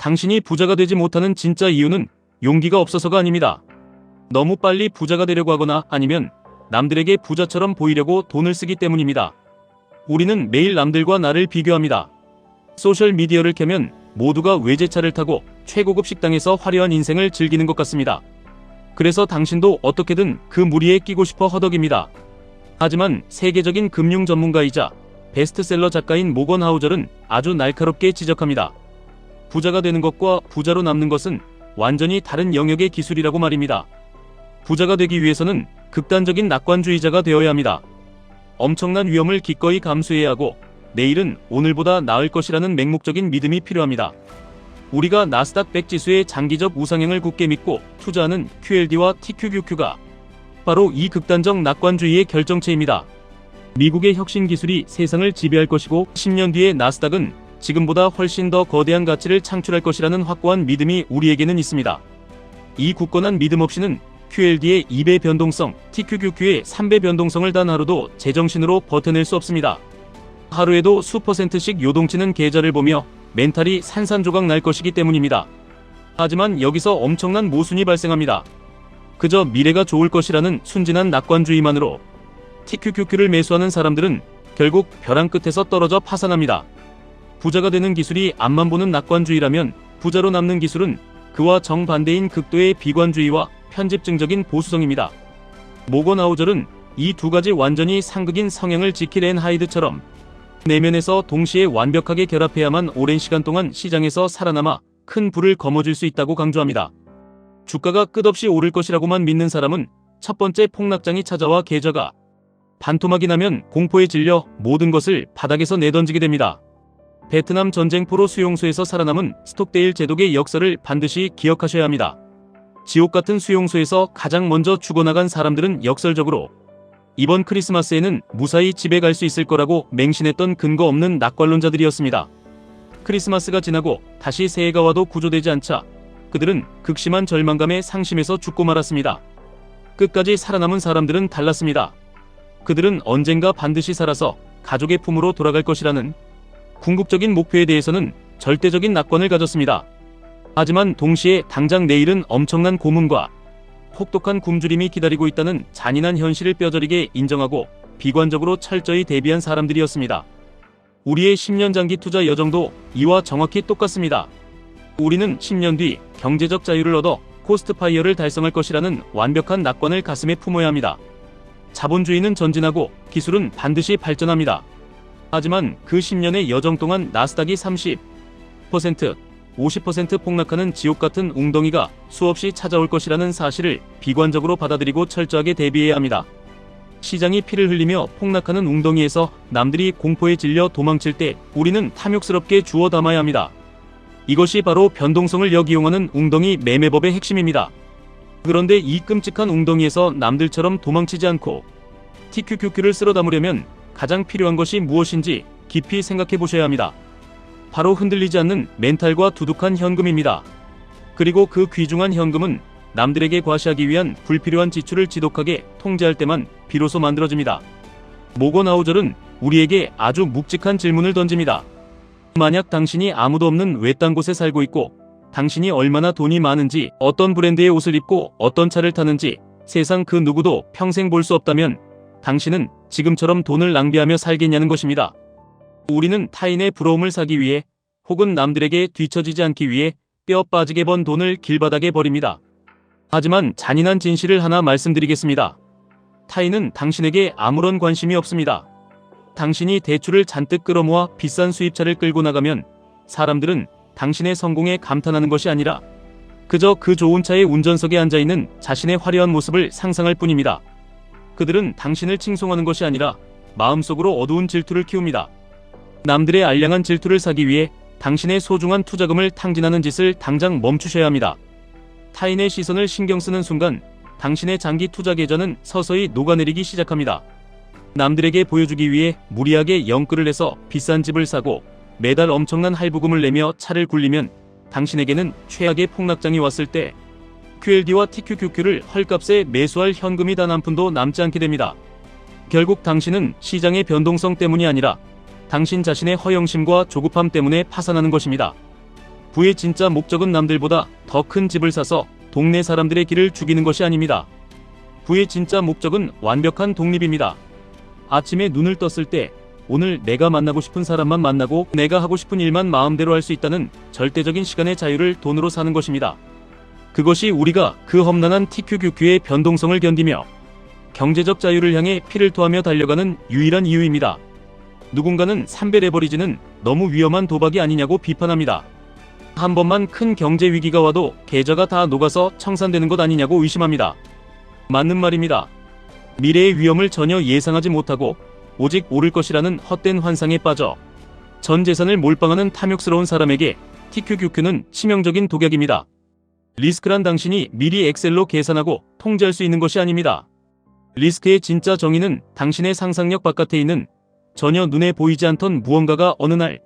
당신이 부자가 되지 못하는 진짜 이유는 용기가 없어서가 아닙니다. 너무 빨리 부자가 되려고 하거나 아니면 남들에게 부자처럼 보이려고 돈을 쓰기 때문입니다. 우리는 매일 남들과 나를 비교합니다. 소셜미디어를 켜면 모두가 외제차를 타고 최고급 식당에서 화려한 인생을 즐기는 것 같습니다. 그래서 당신도 어떻게든 그 무리에 끼고 싶어 허덕입니다. 하지만 세계적인 금융 전문가이자 베스트셀러 작가인 모건 하우절은 아주 날카롭게 지적합니다. 부자가 되는 것과 부자로 남는 것은 완전히 다른 영역의 기술이라고 말입니다. 부자가 되기 위해서는 극단적인 낙관주의자가 되어야 합니다. 엄청난 위험을 기꺼이 감수해야 하고 내일은 오늘보다 나을 것이라는 맹목적인 믿음이 필요합니다. 우리가 나스닥 100 지수의 장기적 우상향을 굳게 믿고 투자하는 QLD와 TQQQ가 바로 이 극단적 낙관주의의 결정체입니다. 미국의 혁신 기술이 세상을 지배할 것이고 10년 뒤에 나스닥은 지금보다 훨씬 더 거대한 가치를 창출할 것이라는 확고한 믿음이 우리에게는 있습니다. 이 굳건한 믿음 없이는 QLD의 2배 변동성, TQQQ의 3배 변동성을 단 하루도 제정신으로 버텨낼 수 없습니다. 하루에도 수퍼 센트씩 요동치는 계좌를 보며 멘탈이 산산조각 날 것이기 때문입니다. 하지만 여기서 엄청난 모순이 발생합니다. 그저 미래가 좋을 것이라는 순진한 낙관주의만으로 TQQQ를 매수하는 사람들은 결국 벼랑 끝에서 떨어져 파산합니다. 부자가 되는 기술이 앞만 보는 낙관주의라면 부자로 남는 기술은 그와 정반대인 극도의 비관주의와 편집증적인 보수성입니다. 모건 하우절은 이 두 가지 완전히 상극인 성향을 지킬 앤 하이드처럼 내면에서 동시에 완벽하게 결합해야만 오랜 시간 동안 시장에서 살아남아 큰 부를 거머쥘 수 있다고 강조합니다. 주가가 끝없이 오를 것이라고만 믿는 사람은 첫 번째 폭락장이 찾아와 계좌가 반토막이 나면 공포에 질려 모든 것을 바닥에서 내던지게 됩니다. 베트남 전쟁포로 수용소에서 살아남은 스톡데일 제독의 역사를 반드시 기억하셔야 합니다. 지옥 같은 수용소에서 가장 먼저 죽어나간 사람들은 역설적으로 이번 크리스마스에는 무사히 집에 갈 수 있을 거라고 맹신했던 근거 없는 낙관론자들이었습니다. 크리스마스가 지나고 다시 새해가 와도 구조되지 않자 그들은 극심한 절망감에 상심해서 죽고 말았습니다. 끝까지 살아남은 사람들은 달랐습니다. 그들은 언젠가 반드시 살아서 가족의 품으로 돌아갈 것이라는 궁극적인 목표에 대해서는 절대적인 낙관을 가졌습니다. 하지만 동시에 당장 내일은 엄청난 고문과 혹독한 굶주림이 기다리고 있다는 잔인한 현실을 뼈저리게 인정하고 비관적으로 철저히 대비한 사람들이었습니다. 우리의 10년 장기 투자 여정도 이와 정확히 똑같습니다. 우리는 10년 뒤 경제적 자유를 얻어 코스트파이어를 달성할 것이라는 완벽한 낙관을 가슴에 품어야 합니다. 자본주의는 전진하고 기술은 반드시 발전합니다. 하지만 그 10년의 여정 동안 나스닥이 30%, 50% 폭락하는 지옥같은 웅덩이가 수없이 찾아올 것이라는 사실을 비관적으로 받아들이고 철저하게 대비해야 합니다. 시장이 피를 흘리며 폭락하는 웅덩이에서 남들이 공포에 질려 도망칠 때 우리는 탐욕스럽게 주워 담아야 합니다. 이것이 바로 변동성을 역이용하는 웅덩이 매매법의 핵심입니다. 그런데 이 끔찍한 웅덩이에서 남들처럼 도망치지 않고 TQQQ를 쓸어 담으려면 가장 필요한 것이 무엇인지 깊이 생각해 보셔야 합니다. 바로 흔들리지 않는 멘탈과 두둑한 현금입니다. 그리고 그 귀중한 현금은 남들에게 과시하기 위한 불필요한 지출을 지독하게 통제할 때만 비로소 만들어집니다. 모건 하우절은 우리에게 아주 묵직한 질문을 던집니다. 만약 당신이 아무도 없는 외딴 곳에 살고 있고 당신이 얼마나 돈이 많은지, 어떤 브랜드의 옷을 입고 어떤 차를 타는지 세상 그 누구도 평생 볼 수 없다면 당신은 지금처럼 돈을 낭비하며 살겠냐는 것입니다. 우리는 타인의 부러움을 사기 위해 혹은 남들에게 뒤처지지 않기 위해 뼈 빠지게 번 돈을 길바닥에 버립니다. 하지만 잔인한 진실을 하나 말씀드리겠습니다. 타인은 당신에게 아무런 관심이 없습니다. 당신이 대출을 잔뜩 끌어모아 비싼 수입차를 끌고 나가면 사람들은 당신의 성공에 감탄하는 것이 아니라 그저 그 좋은 차의 운전석에 앉아있는 자신의 화려한 모습을 상상할 뿐입니다. 그들은 당신을 칭송하는 것이 아니라 마음속으로 어두운 질투를 키웁니다. 남들의 알량한 질투를 사기 위해 당신의 소중한 투자금을 탕진하는 짓을 당장 멈추셔야 합니다. 타인의 시선을 신경 쓰는 순간 당신의 장기 투자 계좌는 서서히 녹아내리기 시작합니다. 남들에게 보여주기 위해 무리하게 영끌을 내서 비싼 집을 사고 매달 엄청난 할부금을 내며 차를 굴리면 당신에게는 최악의 폭락장이 왔을 때 QLD와 TQQQ를 헐값에 매수할 현금이 단 한 푼도 남지 않게 됩니다. 결국 당신은 시장의 변동성 때문이 아니라 당신 자신의 허영심과 조급함 때문에 파산하는 것입니다. 부의 진짜 목적은 남들보다 더 큰 집을 사서 동네 사람들의 길을 죽이는 것이 아닙니다. 부의 진짜 목적은 완벽한 독립입니다. 아침에 눈을 떴을 때 오늘 내가 만나고 싶은 사람만 만나고 내가 하고 싶은 일만 마음대로 할 수 있다는 절대적인 시간의 자유를 돈으로 사는 것입니다. 그것이 우리가 그 험난한 TQQQ의 변동성을 견디며 경제적 자유를 향해 피를 토하며 달려가는 유일한 이유입니다. 누군가는 삼베 레버리지는 너무 위험한 도박이 아니냐고 비판합니다. 한 번만 큰 경제 위기가 와도 계좌가 다 녹아서 청산되는 것 아니냐고 의심합니다. 맞는 말입니다. 미래의 위험을 전혀 예상하지 못하고 오직 오를 것이라는 헛된 환상에 빠져 전 재산을 몰빵하는 탐욕스러운 사람에게 TQQQ는 치명적인 독약입니다. 리스크란 당신이 미리 엑셀로 계산하고 통제할 수 있는 것이 아닙니다. 리스크의 진짜 정의는 당신의 상상력 바깥에 있는 전혀 눈에 보이지 않던 무언가가 어느 날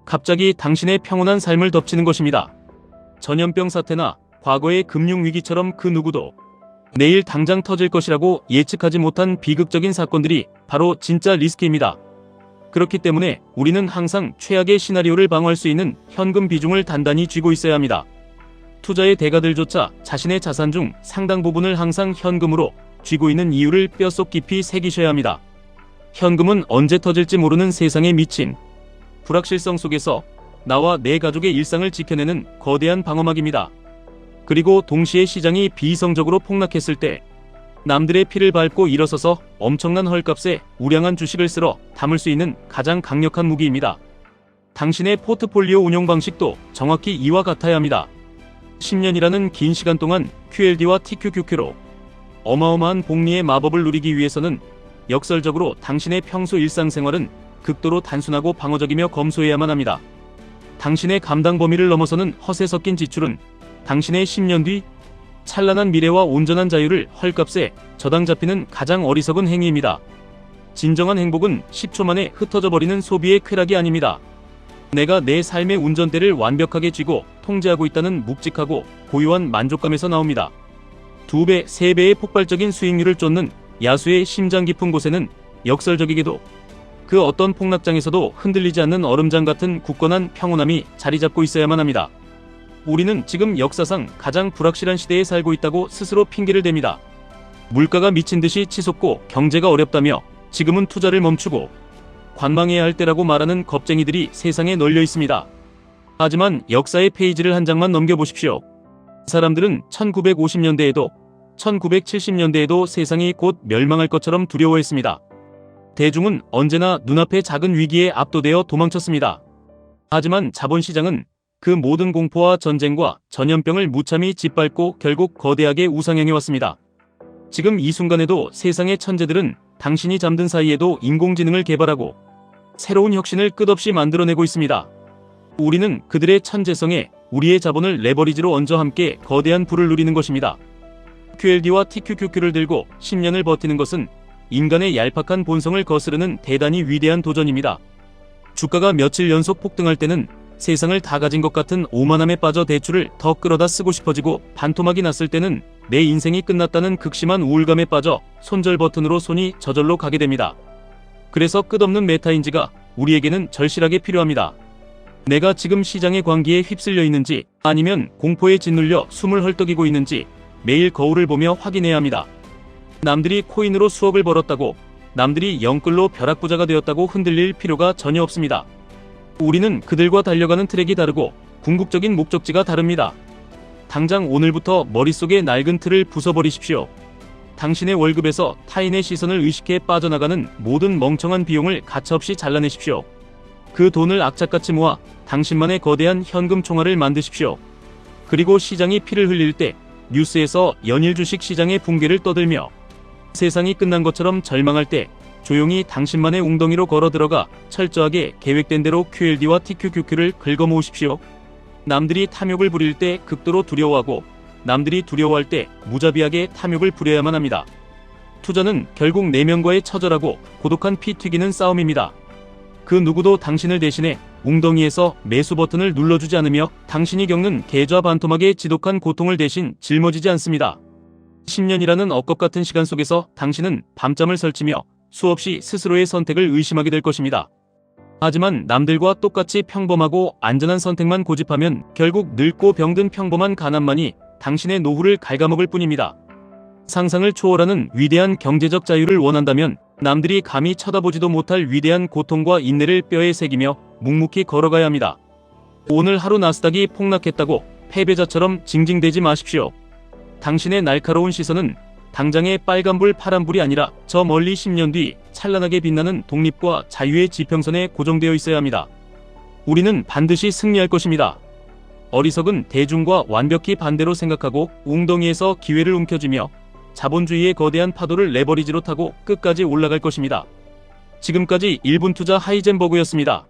갑자기 당신의 평온한 삶을 덮치는 것입니다. 전염병 사태나 과거의 금융위기처럼 그 누구도 내일 당장 터질 것이라고 예측하지 못한 비극적인 사건들이 바로 진짜 리스크입니다. 그렇기 때문에 우리는 항상 최악의 시나리오를 방어할 수 있는 현금 비중을 단단히 쥐고 있어야 합니다. 투자의 대가들조차 자신의 자산 중 상당 부분을 항상 현금으로 쥐고 있는 이유를 뼛속 깊이 새기셔야 합니다. 현금은 언제 터질지 모르는 세상에 미친 불확실성 속에서 나와 내 가족의 일상을 지켜내는 거대한 방어막입니다. 그리고 동시에 시장이 비이성적으로 폭락했을 때 남들의 피를 밟고 일어서서 엄청난 헐값에 우량한 주식을 쓸어 담을 수 있는 가장 강력한 무기입니다. 당신의 포트폴리오 운용 방식도 정확히 이와 같아야 합니다. 10년이라는 긴 시간 동안 QLD와 TQQQ로 어마어마한 복리의 마법을 누리기 위해서는 역설적으로 당신의 평소 일상생활은 극도로 단순하고 방어적이며 검소해야만 합니다. 당신의 감당 범위를 넘어서는 허세 섞인 지출은 당신의 10년 뒤 찬란한 미래와 온전한 자유를 헐값에 저당 잡히는 가장 어리석은 행위입니다. 진정한 행복은 10초 만에 흩어져 버리는 소비의 쾌락이 아닙니다. 내가 내 삶의 운전대를 완벽하게 쥐고 통제하고 있다는 묵직하고 고요한 만족감에서 나옵니다. 2배, 3배의 폭발적인 수익률을 쫓는 야수의 심장 깊은 곳에는 역설적이게도 그 어떤 폭락장에서도 흔들리지 않는 얼음장 같은 굳건한 평온함이 자리 잡고 있어야만 합니다. 우리는 지금 역사상 가장 불확실한 시대에 살고 있다고 스스로 핑계를 댑니다. 물가가 미친 듯이 치솟고 경제가 어렵다며 지금은 투자를 멈추고 관망해야 할 때라고 말하는 겁쟁이들이 세상에 널려 있습니다. 하지만 역사의 페이지를 한 장만 넘겨보십시오. 사람들은 1950년대에도 1970년대에도 세상이 곧 멸망할 것처럼 두려워했습니다. 대중은 언제나 눈앞의 작은 위기에 압도되어 도망쳤습니다. 하지만 자본시장은 그 모든 공포와 전쟁과 전염병을 무참히 짓밟고 결국 거대하게 우상향해왔습니다. 지금 이 순간에도 세상의 천재들은 당신이 잠든 사이에도 인공지능을 개발하고 새로운 혁신을 끝없이 만들어내고 있습니다. 우리는 그들의 천재성에 우리의 자본을 레버리지로 얹어 함께 거대한 부를 누리는 것입니다. QLD와 TQQQ를 들고 10년을 버티는 것은 인간의 얄팍한 본성을 거스르는 대단히 위대한 도전입니다. 주가가 며칠 연속 폭등할 때는 세상을 다 가진 것 같은 오만함에 빠져 대출을 더 끌어다 쓰고 싶어지고 반토막이 났을 때는 내 인생이 끝났다는 극심한 우울감에 빠져 손절 버튼으로 손이 저절로 가게 됩니다. 그래서 끝없는 메타인지가 우리에게는 절실하게 필요합니다. 내가 지금 시장의 광기에 휩쓸려 있는지 아니면 공포에 짓눌려 숨을 헐떡이고 있는지 매일 거울을 보며 확인해야 합니다. 남들이 코인으로 수억을 벌었다고 남들이 영끌로 벼락부자가 되었다고 흔들릴 필요가 전혀 없습니다. 우리는 그들과 달려가는 트랙이 다르고 궁극적인 목적지가 다릅니다. 당장 오늘부터 머릿속의 낡은 틀을 부숴버리십시오. 당신의 월급에서 타인의 시선을 의식해 빠져나가는 모든 멍청한 비용을 가차없이 잘라내십시오. 그 돈을 악착같이 모아 당신만의 거대한 현금 총알을 만드십시오. 그리고 시장이 피를 흘릴 때 뉴스에서 연일 주식 시장의 붕괴를 떠들며 세상이 끝난 것처럼 절망할 때 조용히 당신만의 웅덩이로 걸어 들어가 철저하게 계획된 대로 QLD와 TQQQ를 긁어모으십시오. 남들이 탐욕을 부릴 때 극도로 두려워하고 남들이 두려워할 때 무자비하게 탐욕을 부려야만 합니다. 투자는 결국 내면과의 처절하고 고독한 피 튀기는 싸움입니다. 그 누구도 당신을 대신해 웅덩이에서 매수 버튼을 눌러주지 않으며 당신이 겪는 계좌 반토막의 지독한 고통을 대신 짊어지지 않습니다. 10년이라는 억겁 같은 시간 속에서 당신은 밤잠을 설치며 수없이 스스로의 선택을 의심하게 될 것입니다. 하지만 남들과 똑같이 평범하고 안전한 선택만 고집하면 결국 늙고 병든 평범한 가난만이 당신의 노후를 갉아먹을 뿐입니다. 상상을 초월하는 위대한 경제적 자유를 원한다면 남들이 감히 쳐다보지도 못할 위대한 고통과 인내를 뼈에 새기며 묵묵히 걸어가야 합니다. 오늘 하루 나스닥이 폭락했다고 패배자처럼 징징대지 마십시오. 당신의 날카로운 시선은 당장의 빨간불 파란불이 아니라 저 멀리 10년 뒤 찬란하게 빛나는 독립과 자유의 지평선에 고정되어 있어야 합니다. 우리는 반드시 승리할 것입니다. 어리석은 대중과 완벽히 반대로 생각하고 웅덩이에서 기회를 움켜쥐며 자본주의의 거대한 파도를 레버리지로 타고 끝까지 올라갈 것입니다. 지금까지 1분 투자 하이젠버그였습니다.